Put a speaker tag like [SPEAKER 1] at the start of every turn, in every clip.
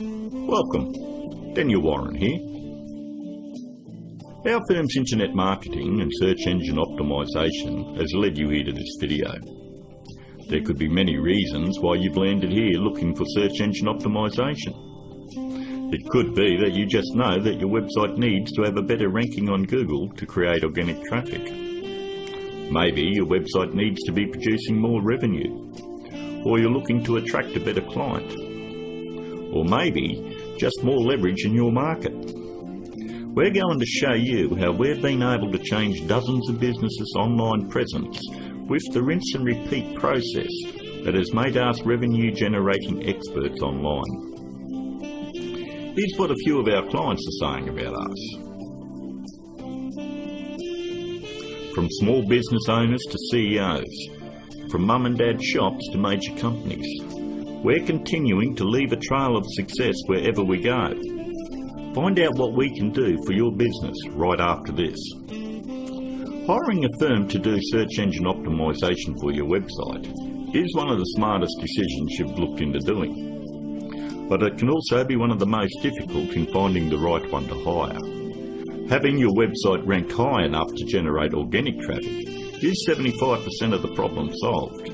[SPEAKER 1] Welcome, Daniel Warren here. Our firm's internet marketing and search engine optimisation has led you here to this video. There could be many reasons why you've landed here looking for search engine optimisation. It could be that you just know that your website needs to have a better ranking on Google to create organic traffic. Maybe your website needs to be producing more revenue, or you're looking to attract a better client, or maybe just more leverage in your market. We're going to show you how we've been able to change dozens of businesses' online presence with the rinse and repeat process that has made us revenue generating experts online. Here's what a few of our clients are saying about us. From small business owners to CEOs, from mum and dad shops to major companies, we're continuing to leave a trail of success wherever we go. Find out what we can do for your business right after this. Hiring a firm to do search engine optimisation for your website is one of the smartest decisions you've looked into doing. But it can also be one of the most difficult in finding the right one to hire. Having your website rank high enough to generate organic traffic is 75% of the problem solved.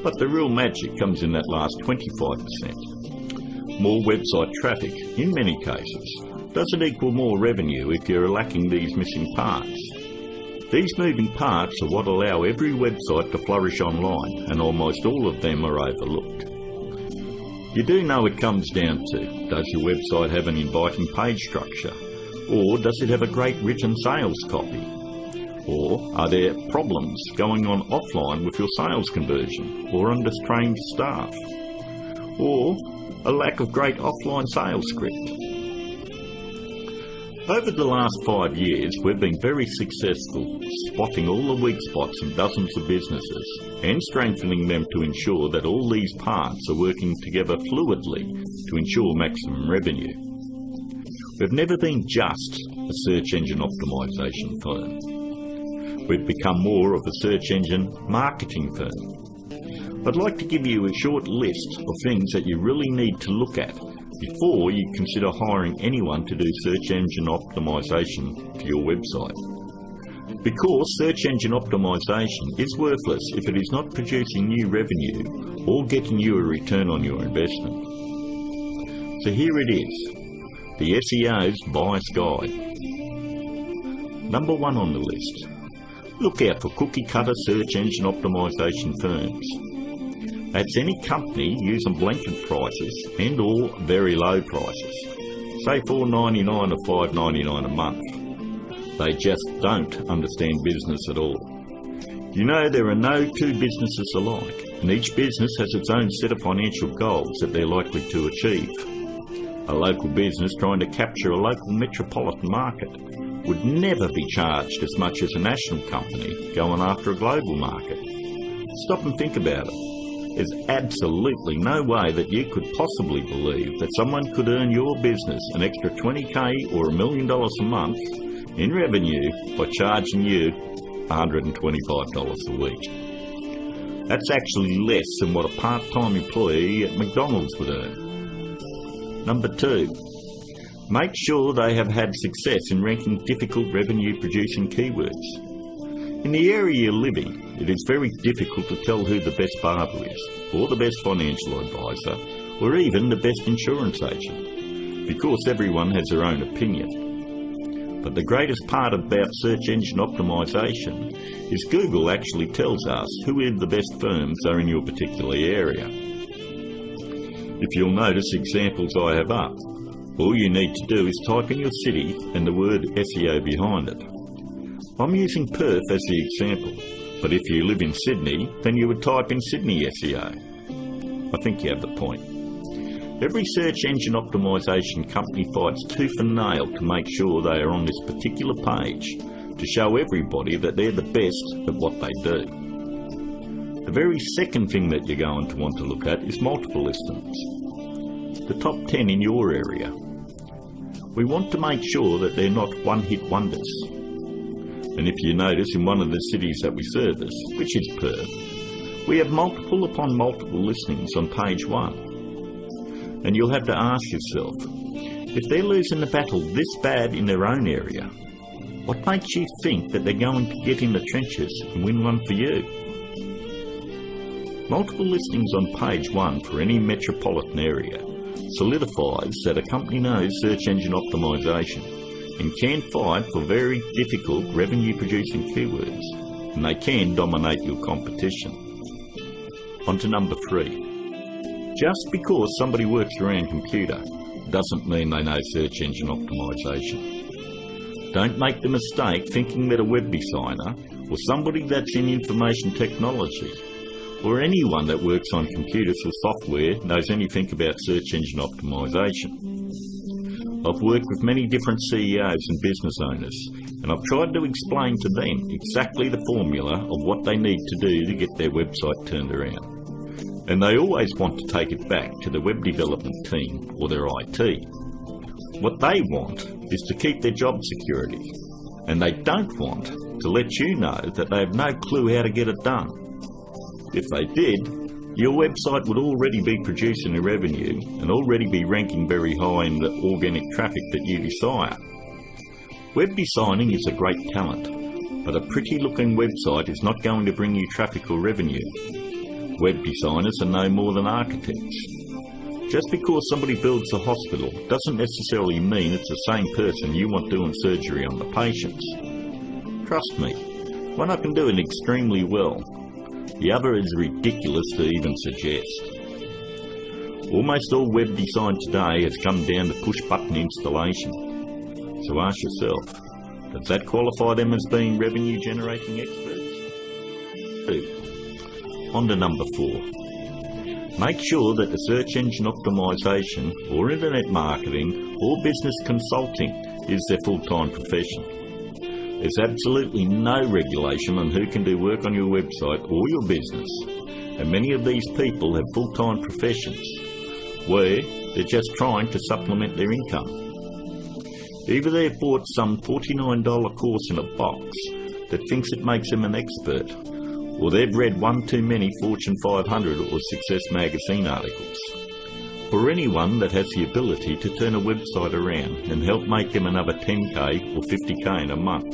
[SPEAKER 1] But the real magic comes in that last 25%. More website traffic, in many cases, doesn't equal more revenue if you're lacking these missing parts. These moving parts are what allow every website to flourish online, and almost all of them are overlooked. You do know it comes down to, does your website have an inviting page structure? Or does it have a great written sales copy? Or are there problems going on offline with your sales conversion or undertrained staff? Or a lack of great offline sales script? Over the last 5 years, we've been very successful spotting all the weak spots in dozens of businesses and strengthening them to ensure that all these parts are working together fluidly to ensure maximum revenue. We've never been just a search engine optimisation firm. We've become more of a search engine marketing firm. I'd like to give you a short list of things that you really need to look at before you consider hiring anyone to do search engine optimisation for your website. Because search engine optimisation is worthless if it is not producing new revenue or getting you a return on your investment. So here it is, the SEO's Buyer's Guide. Number 1 on the list. Look out for cookie-cutter search engine optimisation firms. That's any company using blanket prices and or very low prices, say $4.99 or $5.99 a month. They just don't understand business at all. You know, there are no two businesses alike, and each business has its own set of financial goals that they're likely to achieve. A local business trying to capture a local metropolitan market would never be charged as much as a national company going after a global market. Stop and think about it. There's absolutely no way that you could possibly believe that someone could earn your business an extra $20,000 or $1 million a month in revenue by charging you $125 a week. That's actually less than what a part-time employee at McDonald's would earn. Number 2, make sure they have had success in ranking difficult revenue-producing keywords. In the area you're living, it is very difficult to tell who the best barber is, or the best financial advisor, or even the best insurance agent, because everyone has their own opinion. But the greatest part about search engine optimisation is Google actually tells us who the best firms are in your particular area. If you'll notice examples I have up, all you need to do is type in your city and the word SEO behind it. I'm using Perth as the example, but if you live in Sydney, then you would type in Sydney SEO. I think you have the point. Every search engine optimisation company fights tooth and nail to make sure they are on this particular page to show everybody that they're the best at what they do. The very second thing that you're going to want to look at is multiple listings. The top 10 in your area. We want to make sure that they're not one-hit wonders. And if you notice, in one of the cities that we service, which is Perth, we have multiple upon multiple listings on page 1. And you'll have to ask yourself, if they're losing the battle this bad in their own area, what makes you think that they're going to get in the trenches and win one for you? Multiple listings on page 1 for any metropolitan area solidifies that a company knows search engine optimisation and can fight for very difficult revenue-producing keywords, and they can dominate your competition. On to number 3. Just because somebody works around computer doesn't mean they know search engine optimisation. Don't make the mistake thinking that a web designer or somebody that's in information technology or anyone that works on computers or software knows anything about search engine optimisation. I've worked with many different CEOs and business owners, and I've tried to explain to them exactly the formula of what they need to do to get their website turned around. And they always want to take it back to the web development team or their IT. What they want is to keep their job security, and they don't want to let you know that they have no clue how to get it done. If they did, your website would already be producing a revenue and already be ranking very high in the organic traffic that you desire. Web designing is a great talent, but a pretty looking website is not going to bring you traffic or revenue. Web designers are no more than architects. Just because somebody builds a hospital doesn't necessarily mean it's the same person you want doing surgery on the patients. Trust me, one I can do it extremely well. The other is ridiculous to even suggest. Almost all web design today has come down to push-button installation. So ask yourself, does that qualify them as being revenue-generating experts? 2. On to number 4. Make sure that the search engine optimisation or internet marketing or business consulting is their full-time profession. There's absolutely no regulation on who can do work on your website or your business, and many of these people have full-time professions where they're just trying to supplement their income. Either they've bought some $49 course in a box that thinks it makes them an expert, or they've read one too many Fortune 500 or Success magazine articles. For anyone that has the ability to turn a website around and help make them another 10k or 50k in a month,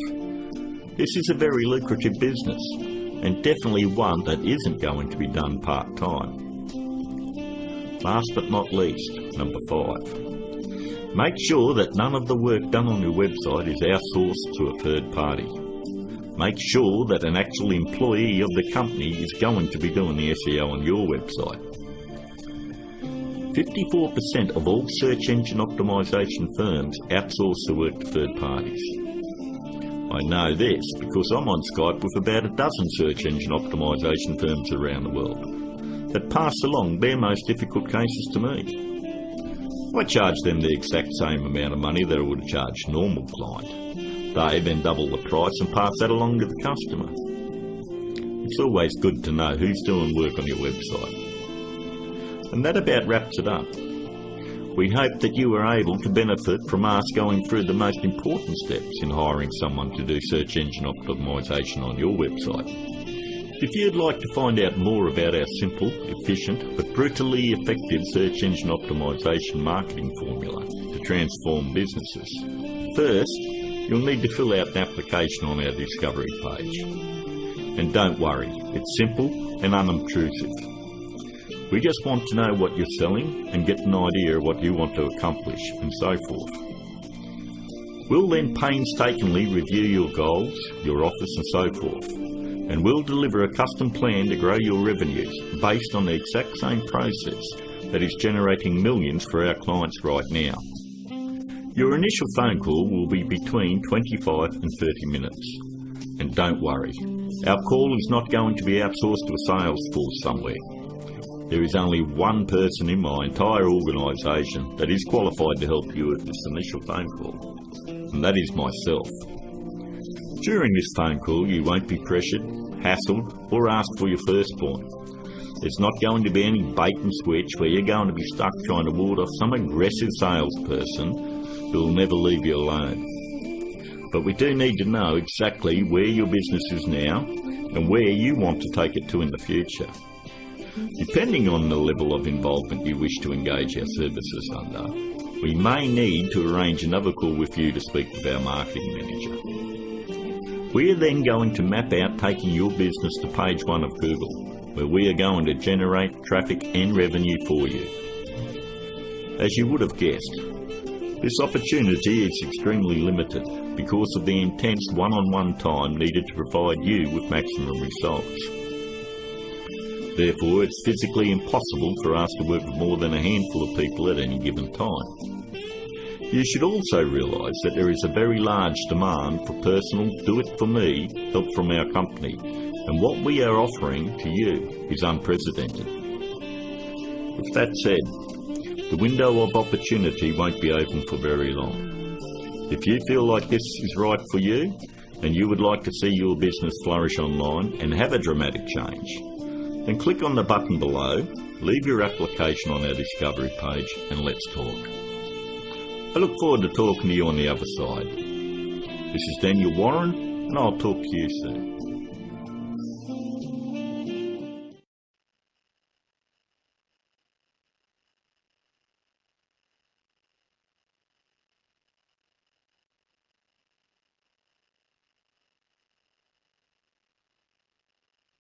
[SPEAKER 1] this is a very lucrative business, and definitely one that isn't going to be done part-time. Last but not least, number 5. Make sure that none of the work done on your website is outsourced to a third party. Make sure that an actual employee of the company is going to be doing the SEO on your website. 54% of all search engine optimisation firms outsource the work to third parties. I know this because I'm on Skype with about a dozen search engine optimisation firms around the world that pass along their most difficult cases to me. I charge them the exact same amount of money that I would charge a normal client. They then double the price and pass that along to the customer. It's always good to know who's doing work on your website. And that about wraps it up. We hope that you are able to benefit from us going through the most important steps in hiring someone to do search engine optimisation on your website. If you'd like to find out more about our simple, efficient, but brutally effective search engine optimisation marketing formula to transform businesses, first, you'll need to fill out an application on our discovery page. And don't worry, it's simple and unobtrusive. We just want to know what you're selling and get an idea of what you want to accomplish and so forth. We'll then painstakingly review your goals, your offers and so forth, and we'll deliver a custom plan to grow your revenues based on the exact same process that is generating millions for our clients right now. Your initial phone call will be between 25 and 30 minutes. And don't worry, our call is not going to be outsourced to a sales force somewhere. There is only one person in my entire organisation that is qualified to help you with this initial phone call, and that is myself. During this phone call, you won't be pressured, hassled, or asked for your firstborn. There's not going to be any bait and switch where you're going to be stuck trying to ward off some aggressive salesperson who will never leave you alone. But we do need to know exactly where your business is now and where you want to take it to in the future. Depending on the level of involvement you wish to engage our services under, we may need to arrange another call with you to speak with our marketing manager. We are then going to map out taking your business to page 1 of Google, where we are going to generate traffic and revenue for you. As you would have guessed, this opportunity is extremely limited because of the intense one-on-one time needed to provide you with maximum results. Therefore, it's physically impossible for us to work with more than a handful of people at any given time. You should also realise that there is a very large demand for personal do-it-for-me help from our company, and what we are offering to you is unprecedented. With that said, the window of opportunity won't be open for very long. If you feel like this is right for you, and you would like to see your business flourish online and have a dramatic change, then click on the button below, leave your application on our discovery page, and let's talk. I look forward to talking to you on the other side. This is Daniel Warren, and I'll talk to you soon.